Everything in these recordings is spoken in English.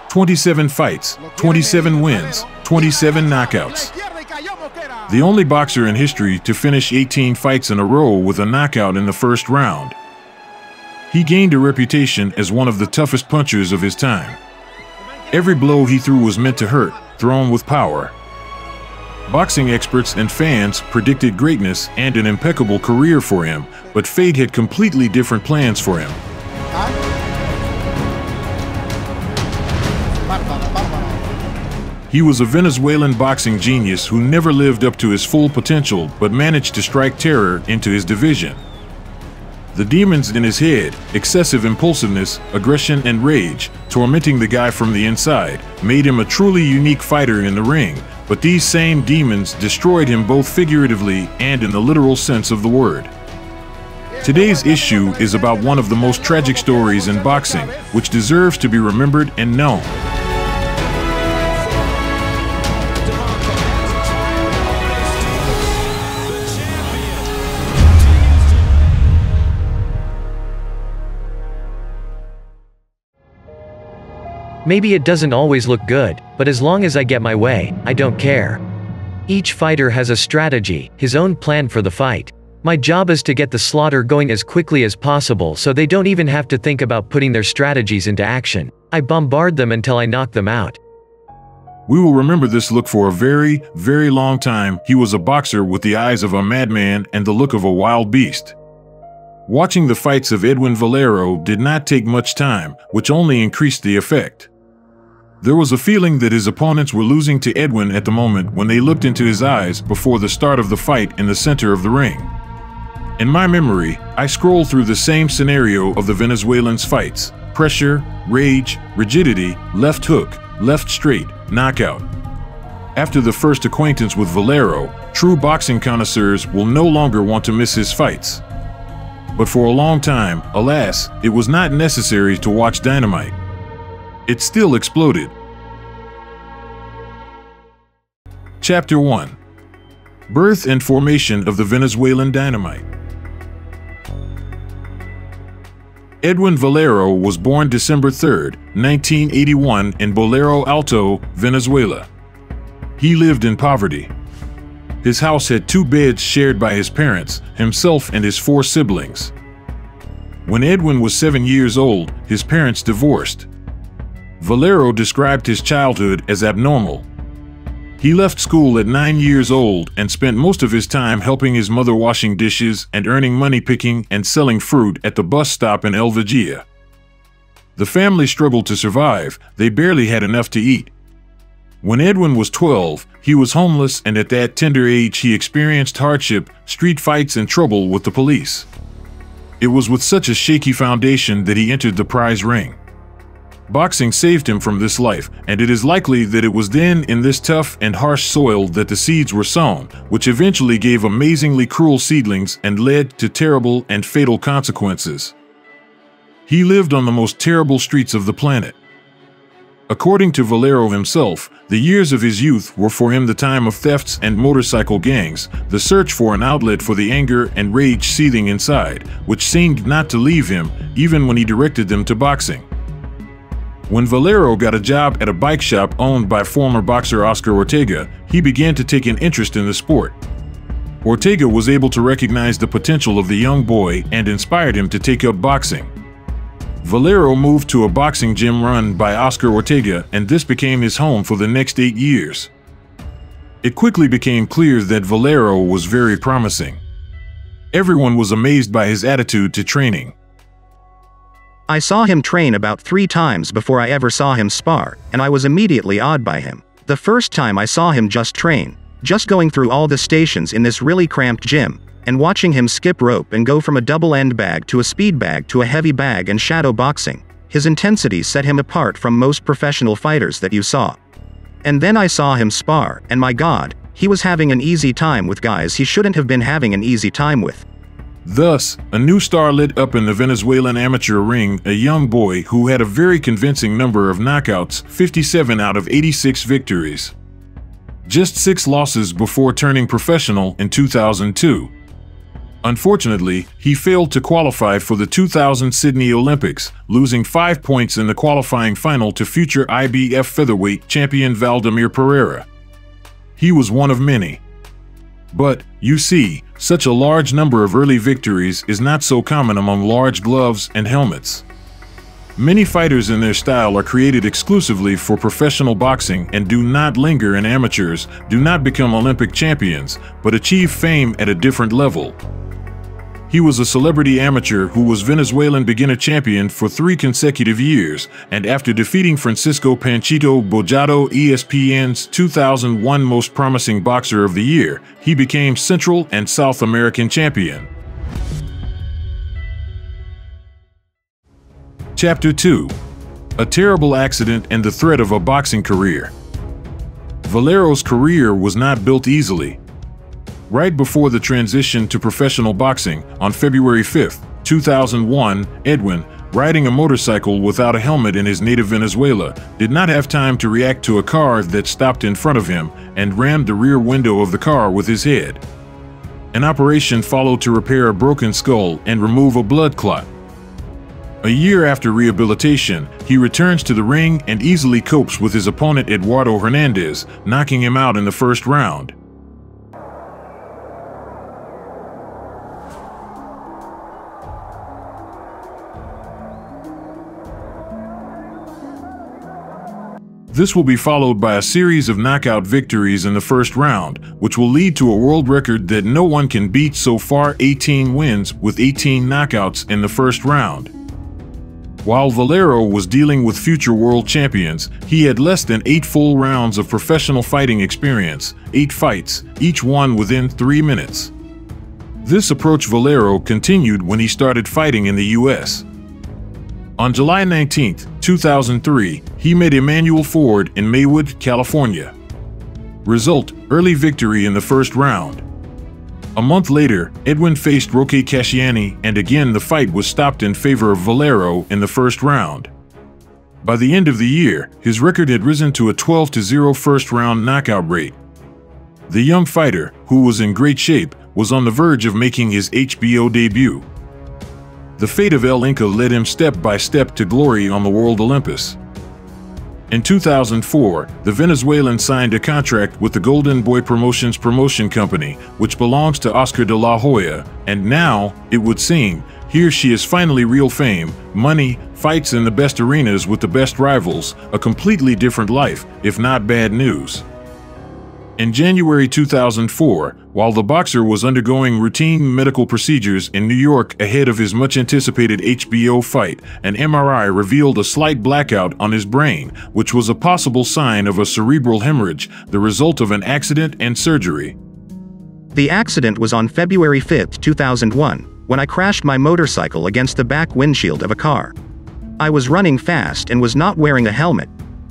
27 fights, 27 wins, 27 knockouts. The only boxer in history to finish 18 fights in a row with a knockout in the first round. He gained a reputation as one of the toughest punchers of his time. Every blow he threw was meant to hurt, thrown with power. Boxing experts and fans predicted greatness and an impeccable career for him, but fate had completely different plans for him. He was a Venezuelan boxing genius who never lived up to his full potential but managed to strike terror into his division. The demons in his head, excessive impulsiveness, aggression, and rage, tormenting the guy from the inside, made him a truly unique fighter in the ring, but these same demons destroyed him both figuratively and in the literal sense of the word. Today's issue is about one of the most tragic stories in boxing, which deserves to be remembered and known. Maybe it doesn't always look good, but as long as I get my way, I don't care. Each fighter has a strategy, his own plan for the fight. My job is to get the slaughter going as quickly as possible so they don't even have to think about putting their strategies into action. I bombard them until I knock them out. We will remember this look for a very, very long time. He was a boxer with the eyes of a madman and the look of a wild beast. Watching the fights of Edwin Valero did not take much time, which only increased the effect. There was a feeling that his opponents were losing to Edwin at the moment when they looked into his eyes before the start of the fight in the center of the ring. In my memory, I scrolled through the same scenario of the Venezuelans' fights: pressure, rage, rigidity, left hook, left straight, knockout. After the first acquaintance with Valero, true boxing connoisseurs will no longer want to miss his fights. But for a long time, alas, it was not necessary to watch dynamite. It still exploded. Chapter 1. Birth and formation of the Venezuelan dynamite. Edwin Valero was born December 3, 1981 in Bolero Alto, Venezuela. He lived in poverty. His house had 2 beds shared by his parents, himself and his 4 siblings. When Edwin was 7 years old, his parents divorced. Valero described his childhood as abnormal. He left school at 9 years old and spent most of his time helping his mother washing dishes and earning money picking and selling fruit at the bus stop in El Vigía. The family struggled to survive. They barely had enough to eat. When Edwin was 12, he was homeless, and at that tender age he experienced hardship, street fights, and trouble with the police. It was with such a shaky foundation that he entered the prize ring. Boxing saved him from this life, and it is likely that it was then in this tough and harsh soil that the seeds were sown, which eventually gave amazingly cruel seedlings and led to terrible and fatal consequences. He lived on the most terrible streets of the planet. According to Valero himself, the years of his youth were for him the time of thefts and motorcycle gangs, the search for an outlet for the anger and rage seething inside, which seemed not to leave him, even when he directed them to boxing. When Valero got a job at a bike shop owned by former boxer Oscar Ortega, he began to take an interest in the sport. Ortega was able to recognize the potential of the young boy and inspired him to take up boxing. Valero moved to a boxing gym run by Oscar Ortega, and this became his home for the next 8 years. It quickly became clear that Valero was very promising. Everyone was amazed by his attitude to training. I saw him train about 3 times before I ever saw him spar, and I was immediately awed by him. The first time I saw him just train, just going through all the stations in this really cramped gym, and watching him skip rope and go from a double-end bag to a speed bag to a heavy bag and shadow boxing, his intensity set him apart from most professional fighters that you saw. And then I saw him spar, and my God, he was having an easy time with guys he shouldn't have been having an easy time with. Thus, a new star lit up in the Venezuelan amateur ring, a young boy who had a very convincing number of knockouts, 57 out of 86 victories. Just 6 losses before turning professional in 2002. Unfortunately, he failed to qualify for the 2000 Sydney Olympics, losing 5 points in the qualifying final to future IBF featherweight champion Valdemir Pereira. He was one of many. But, you see, such a large number of early victories is not so common among large gloves and helmets. Many fighters in their style are created exclusively for professional boxing and do not linger in amateurs, do not become Olympic champions, but achieve fame at a different level. He was a celebrity amateur who was Venezuelan beginner champion for 3 consecutive years, and after defeating Francisco Panchito Bojado, ESPN's 2001 Most Promising Boxer of the Year, he became Central and South American champion. Chapter 2. A terrible accident and the threat of a boxing career. Valero's career was not built easily. Right before the transition to professional boxing, on February 5, 2001, Edwin, riding a motorcycle without a helmet in his native Venezuela, did not have time to react to a car that stopped in front of him and rammed the rear window of the car with his head. An operation followed to repair a broken skull and remove a blood clot. A year after rehabilitation, he returns to the ring and easily copes with his opponent Eduardo Hernandez, knocking him out in the first round. This will be followed by a series of knockout victories in the first round, which will lead to a world record that no one can beat so far: 18 wins with 18 knockouts in the first round. While Valero was dealing with future world champions, he had less than 8 full rounds of professional fighting experience, 8 fights, each one within 3 minutes. This approach Valero continued when he started fighting in the US. On July 19, 2003, he met Emmanuel Ford in Maywood, California. Result: early victory in the first round. A month later, Edwin faced Roque Casciani, and again the fight was stopped in favor of Valero in the first round. By the end of the year, his record had risen to a 12-0 first-round knockout rate. The young fighter, who was in great shape, was on the verge of making his HBO debut. The fate of El Inca led him step by step to glory on the World Olympus. In 2004, the Venezuelan signed a contract with the Golden Boy Promotions promotion company, which belongs to Oscar de la Hoya, and now, it would seem, here she is finally real fame, money, fights in the best arenas with the best rivals, a completely different life, if not bad news. In January 2004, while the boxer was undergoing routine medical procedures in New York ahead of his much-anticipated HBO fight, an MRI revealed a slight blackout on his brain, which was a possible sign of a cerebral hemorrhage, the result of an accident and surgery. The accident was on February 5, 2001, when I crashed my motorcycle against the back windshield of a car. I was running fast and was not wearing a helmet.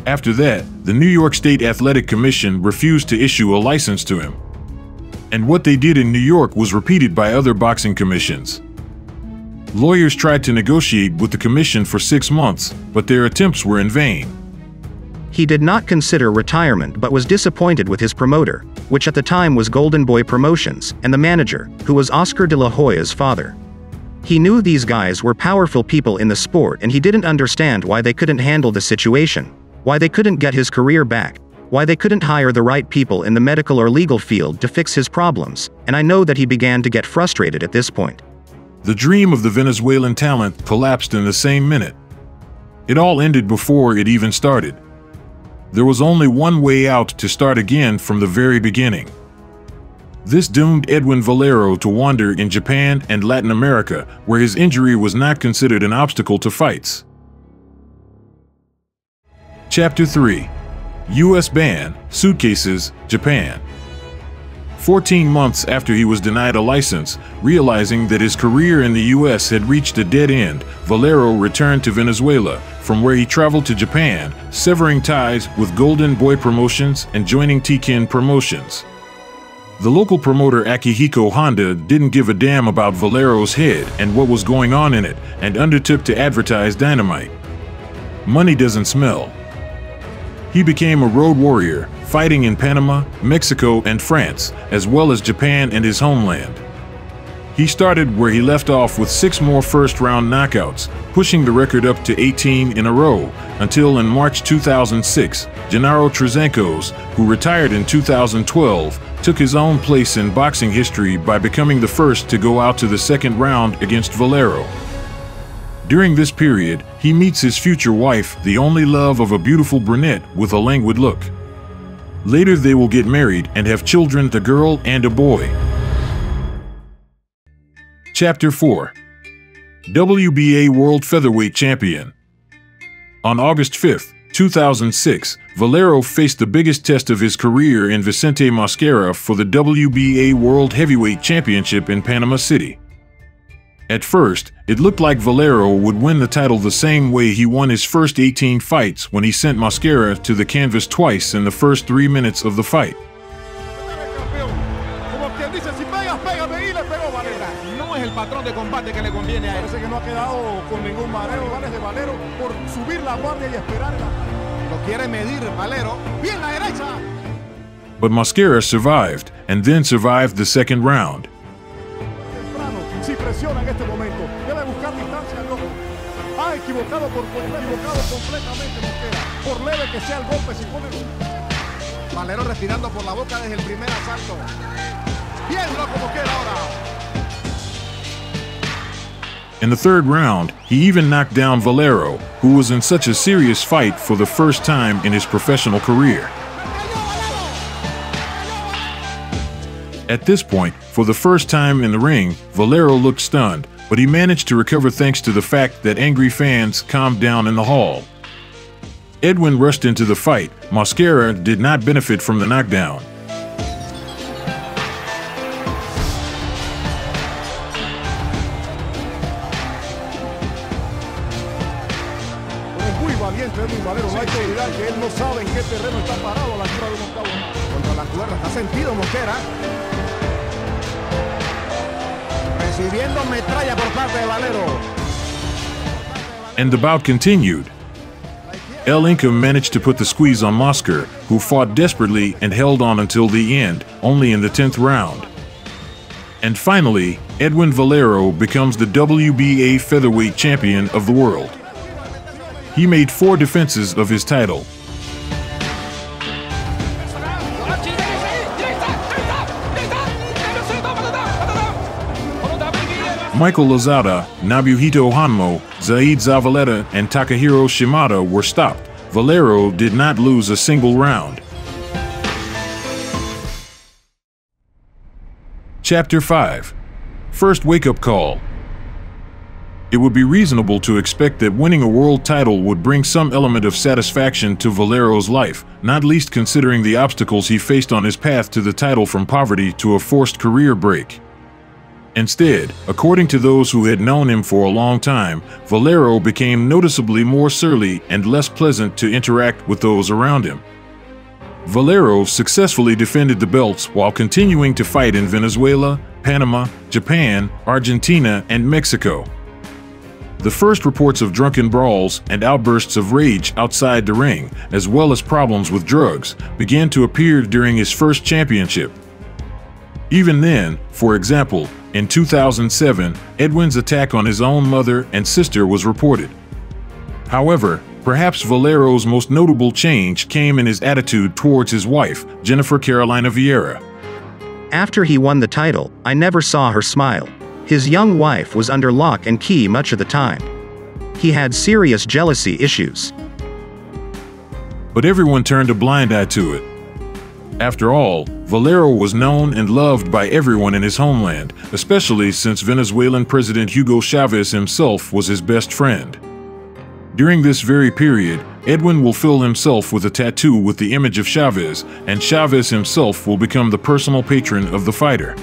After that, the New York State Athletic Commission refused to issue a license to him. And what they did in New York was repeated by other boxing commissions. Lawyers tried to negotiate with the commission for 6 months, but their attempts were in vain. He did not consider retirement but was disappointed with his promoter, which at the time was Golden Boy Promotions, and the manager, who was Oscar de la Hoya's father. He knew these guys were powerful people in the sport, and he didn't understand why they couldn't handle the situation, why they couldn't get his career back, why they couldn't hire the right people in the medical or legal field to fix his problems, and I know that he began to get frustrated at this point. The dream of the Venezuelan talent collapsed in the same minute. It all ended before it even started. There was only one way out: to start again from the very beginning. This doomed Edwin Valero to wander in Japan and Latin America, where his injury was not considered an obstacle to fights. Chapter 3. U.S. ban, suitcases, Japan. 14 months after he was denied a license, realizing that his career in the U.S. had reached a dead end, Valero returned to Venezuela, from where he traveled to Japan, severing ties with Golden Boy Promotions and joining Tikin Promotions. The local promoter Akihiko Honda didn't give a damn about Valero's head and what was going on in it, and undertook to advertise Dynamite. Money doesn't smell. He became a road warrior, fighting in Panama, Mexico, and France, as well as Japan and his homeland. He started where he left off with 6 more first-round knockouts, pushing the record up to 18 in a row, until in March 2006, Gennaro Trezenkos, who retired in 2012, took his own place in boxing history by becoming the first to go out to the second round against Valero. During this period, he meets his future wife, the only love of a beautiful brunette with a languid look. Later they will get married and have children, a girl and a boy. Chapter 4. WBA World Featherweight Champion. On August 5, 2006, Valero faced the biggest test of his career in Vicente Mosquera for the WBA World Heavyweight Championship in Panama City. At first, it looked like Valero would win the title the same way he won his first 18 fights when he sent Mosquera to the canvas twice in the first 3 minutes of the fight. Patrón de combate que le conviene a él. Parece que no ha quedado con ningún mareo, ¿vale? De Valero por subir la guardia y esperar. Lo quiere medir Valero. Bien la derecha. But Mosquera survived, and then survived the second round. Si presiona en este momento, debe buscar distancia al loco. Ha equivocado completamente Mosquera. Por leve que sea el golpe, si pone. Valero respirando por la boca desde el primer asalto. Bien loco Mosquera ahora. In the third round, he even knocked down Valero, who was in such a serious fight for the first time in his professional career. At this point, for the first time in the ring, Valero looked stunned, but he managed to recover thanks to the fact that angry fans calmed down in the hall. Edwin rushed into the fight. Mosquera did not benefit from the knockdown. Edwin Valero, no hay que olvidar que él no sabe en qué terreno está parado a la altura de un octavo. Contra las cuerdas, ha sentido Mosquera. Recibiendo metralla por parte de Valero. And the bout continued. El Inca managed to put the squeeze on Mosquera, who fought desperately and held on until the end, only in the 10th round. And finally, Edwin Valero becomes the WBA featherweight champion of the world. He made 4 defenses of his title. Michael Lozada, Nobuhito Honmo, Zaid Zavaleta, and Takahiro Shimada were stopped. Valero did not lose a single round. Chapter 5. First wake-up call. It would be reasonable to expect that winning a world title would bring some element of satisfaction to Valero's life, not least considering the obstacles he faced on his path to the title, from poverty to a forced career break. Instead, according to those who had known him for a long time, Valero became noticeably more surly and less pleasant to interact with those around him. Valero successfully defended the belts while continuing to fight in Venezuela, Panama, Japan, Argentina, and Mexico. The first reports of drunken brawls and outbursts of rage outside the ring, as well as problems with drugs, began to appear during his first championship. Even then, for example, in 2007, Edwin's attack on his own mother and sister was reported. However, perhaps Valero's most notable change came in his attitude towards his wife, Jennifer Carolina Vieira. After he won the title, I never saw her smile. His young wife was under lock and key much of the time. He had serious jealousy issues. But everyone turned a blind eye to it. After all, Valero was known and loved by everyone in his homeland, especially since Venezuelan President Hugo Chavez himself was his best friend. During this very period, Edwin will fill himself with a tattoo with the image of Chavez, and Chavez himself will become the personal patron of the fighter.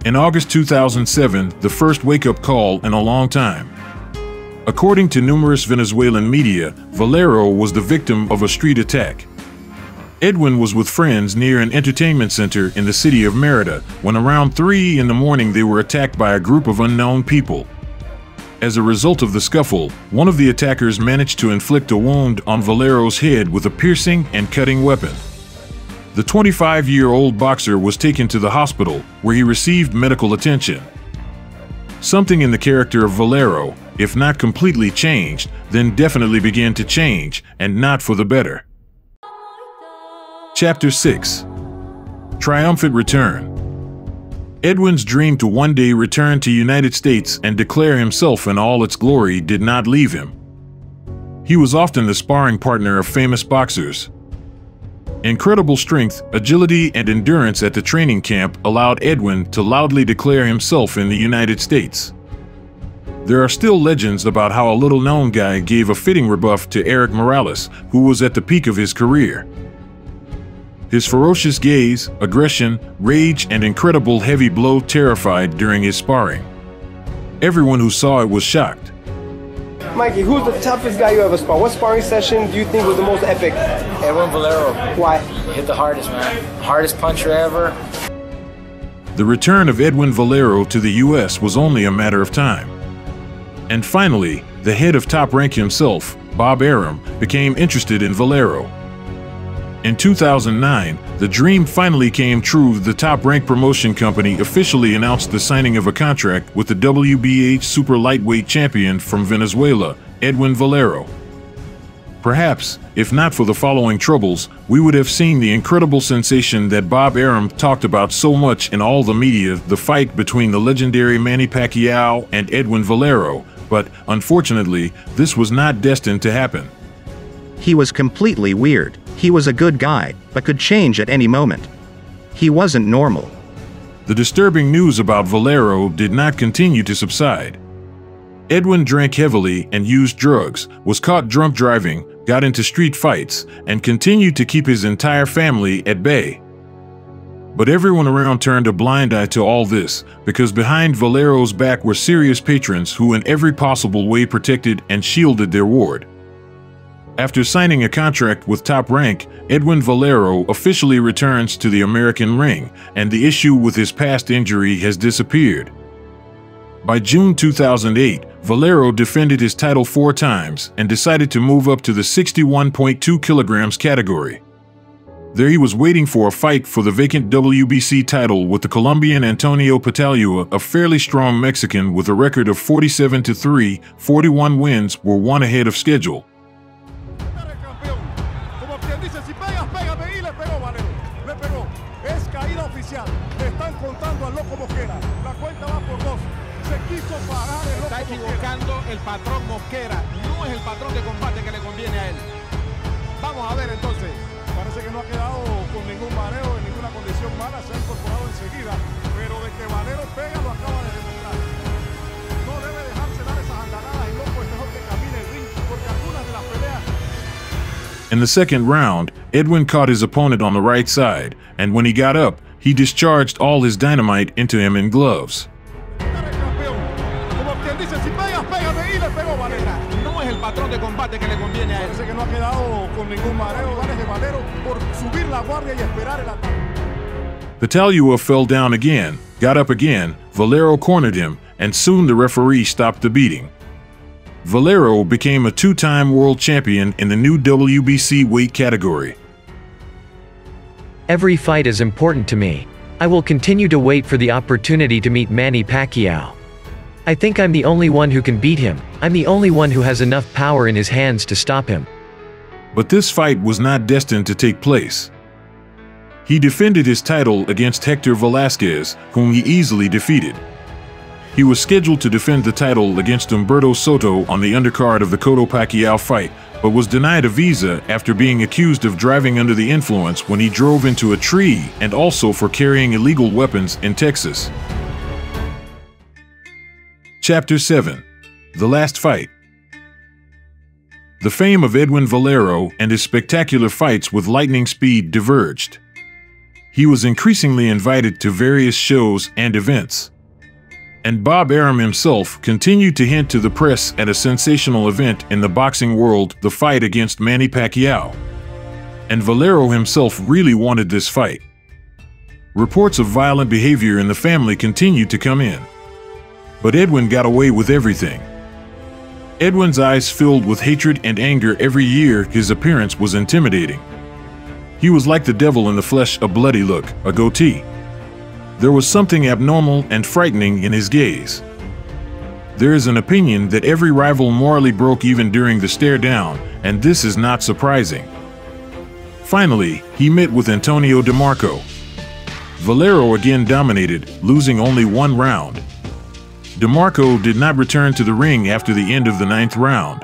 In August 2007, the first wake-up call in a long time. According to numerous Venezuelan media, Valero was the victim of a street attack. Edwin was with friends near an entertainment center in the city of Mérida when around 3 in the morning they were attacked by a group of unknown people. As a result of the scuffle, one of the attackers managed to inflict a wound on Valero's head with a piercing and cutting weapon. The 25-year-old boxer was taken to the hospital, where he received medical attention. Something in the character of Valero, if not completely changed, then definitely began to change, and not for the better. Chapter 6. Triumphant Return. Edwin's dream to one day return to United States and declare himself in all its glory did not leave him. He was often the sparring partner of famous boxers. Incredible strength, agility, and endurance at the training camp allowed Edwin to loudly declare himself in the United States. There are still legends about how a little-known guy gave a fitting rebuff to Erik Morales, who was at the peak of his career. His ferocious gaze, aggression, rage, and incredible heavy blow terrified during his sparring. Everyone who saw it was shocked. Mikey, who's the toughest guy you ever sparred? What sparring session do you think was the most epic? Edwin Valero. Why? He hit the hardest, man. Hardest puncher ever. The return of Edwin Valero to the U.S. was only a matter of time. And finally, the head of Top Rank himself, Bob Arum, became interested in Valero. In 2009, the dream finally came true. The Top Rank promotion company officially announced the signing of a contract with the WBH super lightweight champion from Venezuela, Edwin Valero. Perhaps, if not for the following troubles, we would have seen the incredible sensation that Bob Arum talked about so much in all the media, the fight between the legendary Manny Pacquiao and Edwin Valero, but unfortunately, this was not destined to happen. He was completely weird. He was a good guy, but could change at any moment. He wasn't normal. The disturbing news about Valero did not continue to subside. Edwin drank heavily and used drugs, was caught drunk driving, got into street fights, and continued to keep his entire family at bay. But everyone around turned a blind eye to all this, because behind Valero's back were serious patrons who in every possible way protected and shielded their ward. After signing a contract with Top Rank, Edwin Valero officially returns to the American ring, and the issue with his past injury has disappeared. By June 2008, Valero defended his title 4 times and decided to move up to the 61.2 kilograms category. There he was waiting for a fight for the vacant WBC title with the Colombian Antonio Petalua, a fairly strong Mexican with a record of 47-3, 41 wins were one ahead of schedule. Está equivocando el patrón Mosquera. No es el patrón de combate que le conviene a él. Vamos a ver entonces. Parece que no ha quedado con ningún mareo en ninguna condición mala. Se ha incorporado enseguida. Pero de que Valero pega lo acaba de demostrar. No debe dejarse dar esas andanadas y loco. Es mejor que camine el ring porque algunas de las peleas. In the second round, Edwin caught his opponent on the right side, and when he got up, he discharged all his dynamite into him in gloves. No es el patrón de combate que le conviene a él. Parece que no ha quedado con ningún mareo. De Valero por subir la guardia y esperar el ataque. Petalua fell down again, got up again, Valero cornered him, and soon the referee stopped the beating. Valero became a 2-time world champion in the new WBC weight category. Every fight is important to me. I will continue to wait for the opportunity to meet Manny Pacquiao. I think I'm the only one who can beat him. I'm the only one who has enough power in his hands to stop him. But this fight was not destined to take place. He defended his title against Hector Velasquez, whom he easily defeated. He was scheduled to defend the title against Humberto Soto on the undercard of the Cotto Pacquiao fight, but was denied a visa after being accused of driving under the influence when he drove into a tree and also for carrying illegal weapons in Texas. Chapter 7. The Last Fight. The fame of Edwin Valero and his spectacular fights with lightning speed diverged. He was increasingly invited to various shows and events. And Bob Arum himself continued to hint to the press at a sensational event in the boxing world, the fight against Manny Pacquiao. And Valero himself really wanted this fight. Reports of violent behavior in the family continued to come in. But Edwin got away with everything. Edwin's eyes filled with hatred and anger every year. His appearance was intimidating. He was like the devil in the flesh, a bloody look, a goatee. There was something abnormal and frightening in his gaze. There is an opinion that every rival morally broke even during the stare down, and this is not surprising. Finally, he met with Antonio DeMarco. Valero again dominated, losing only one round. DeMarco did not return to the ring after the end of the 9th round.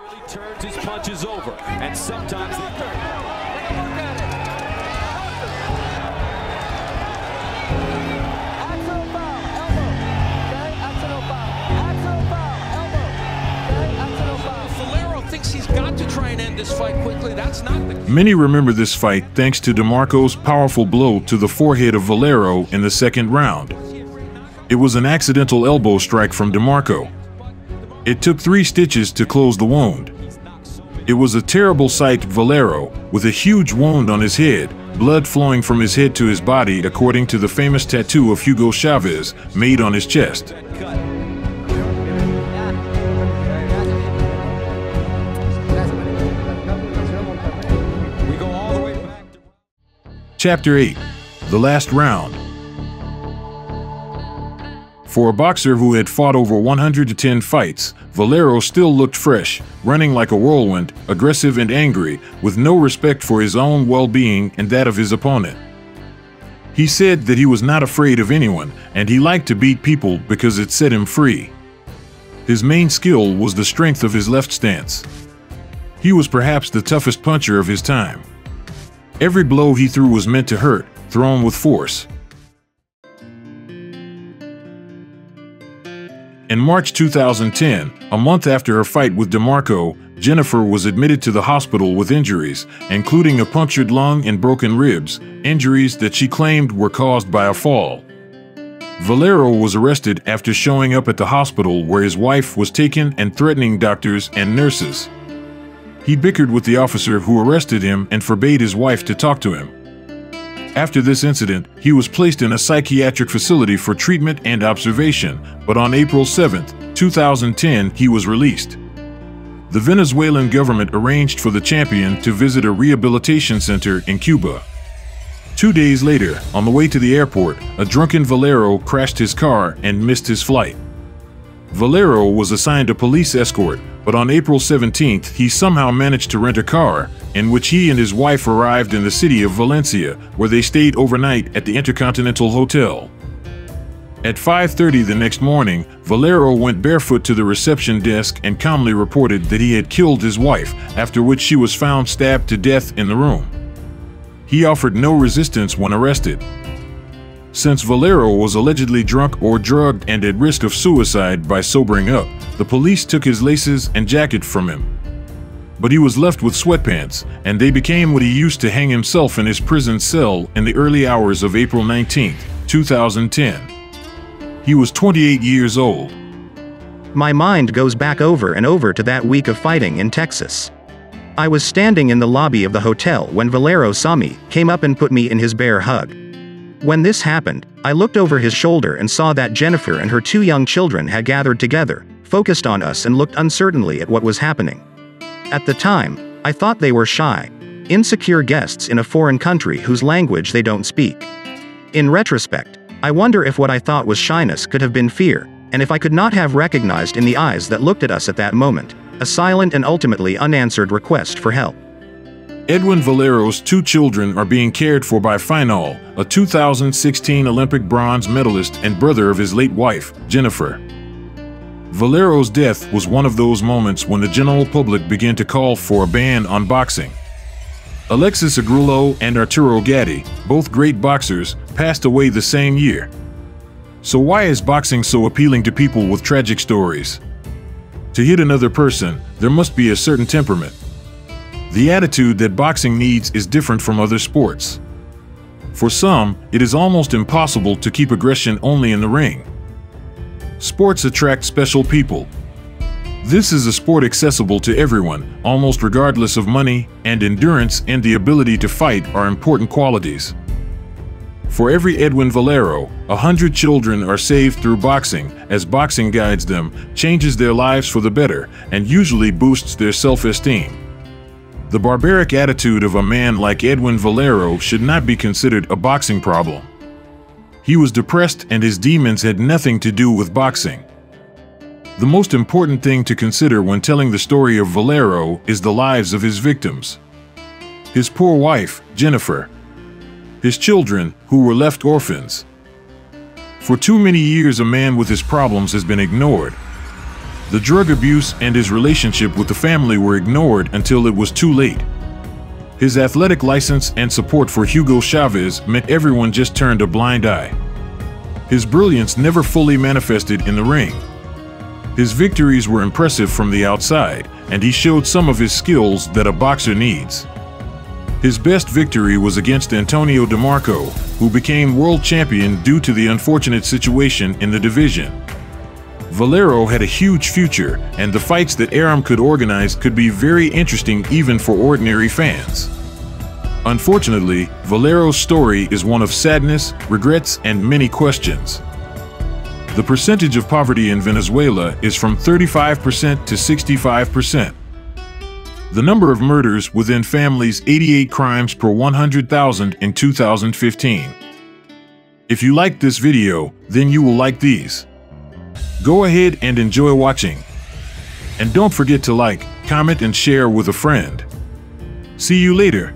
He turns his punches over, and sometimes Valero thinks he's got to try and end this fight quickly. That's not the case. Many remember this fight thanks to DeMarco's powerful blow to the forehead of Valero in the 2nd round. It was an accidental elbow strike from DeMarco. It took 3 stitches to close the wound. It was a terrible sight. Valero, with a huge wound on his head, blood flowing from his head to his body, according to the famous tattoo of Hugo Chavez made on his chest. Chapter 8: The Last Round. For a boxer who had fought over 110 fights, Valero still looked fresh, running like a whirlwind, aggressive and angry, with no respect for his own well-being and that of his opponent. He said that he was not afraid of anyone, and he liked to beat people because it set him free. His main skill was the strength of his left stance. He was perhaps the toughest puncher of his time. Every blow he threw was meant to hurt, thrown with force. In March 2010, a month after her fight with DeMarco, Jennifer was admitted to the hospital with injuries, including a punctured lung and broken ribs, injuries that she claimed were caused by a fall. Valero was arrested after showing up at the hospital where his wife was taken and threatening doctors and nurses. He bickered with the officer who arrested him and forbade his wife to talk to him. After this incident, he was placed in a psychiatric facility for treatment and observation, but on April 7, 2010, he was released. The Venezuelan government arranged for the champion to visit a rehabilitation center in Cuba. 2 days later, on the way to the airport, a drunken Valero crashed his car and missed his flight. Valero was assigned a police escort, but on April 17th, he somehow managed to rent a car, in which he and his wife arrived in the city of Valencia, where they stayed overnight at the Intercontinental Hotel. At 5:30 the next morning, Valero went barefoot to the reception desk and calmly reported that he had killed his wife, after which she was found stabbed to death in the room. He offered no resistance when arrested. Since Valero was allegedly drunk or drugged and at risk of suicide by sobering up, the police took his laces and jacket from him. But he was left with sweatpants, and they became what he used to hang himself in his prison cell in the early hours of April 19, 2010. He was 28 years old. My mind goes back over and over to that week of fighting in Texas. I was standing in the lobby of the hotel when Valero saw me, came up and put me in his bear hug. When this happened, I looked over his shoulder and saw that Jennifer and her 2 young children had gathered together, focused on us and looked uncertainly at what was happening. At the time, I thought they were shy, insecure guests in a foreign country whose language they don't speak. In retrospect, I wonder if what I thought was shyness could have been fear, and if I could not have recognized in the eyes that looked at us at that moment, a silent and ultimately unanswered request for help. Edwin Valero's 2 children are being cared for by Final, a 2016 Olympic bronze medalist and brother of his late wife, Jennifer. Valero's death was one of those moments when the general public began to call for a ban on boxing. Alexis Agrullo and Arturo Gatti, both great boxers, passed away the same year. So why is boxing so appealing to people with tragic stories? To hit another person, there must be a certain temperament. The attitude that boxing needs is different from other sports. For some, it is almost impossible to keep aggression only in the ring. Sports attract special people. This is a sport accessible to everyone, almost regardless of money, and endurance and the ability to fight are important qualities. For every Edwin Valero, 100 children are saved through boxing, as boxing guides them, changes their lives for the better, and usually boosts their self-esteem. The barbaric attitude of a man like Edwin Valero should not be considered a boxing problem. He was depressed and his demons had nothing to do with boxing. The most important thing to consider when telling the story of Valero is the lives of his victims. His poor wife, Jennifer. His children, who were left orphans. For too many years, a man with his problems has been ignored. The drug abuse and his relationship with the family were ignored until it was too late. His athletic license and support for Hugo Chavez meant everyone just turned a blind eye. His brilliance never fully manifested in the ring. His victories were impressive from the outside, and he showed some of his skills that a boxer needs. His best victory was against Antonio DeMarco, who became world champion due to the unfortunate situation in the division. Valero had a huge future, and the fights that Arum could organize could be very interesting even for ordinary fans. Unfortunately, Valero's story is one of sadness, regrets, and many questions. The percentage of poverty in Venezuela is from 35% to 65%. The number of murders within families, 88 crimes per 100,000 in 2015. If you liked this video, then you will like these. Go ahead and enjoy watching. And don't forget to like, comment, and share with a friend. See you later.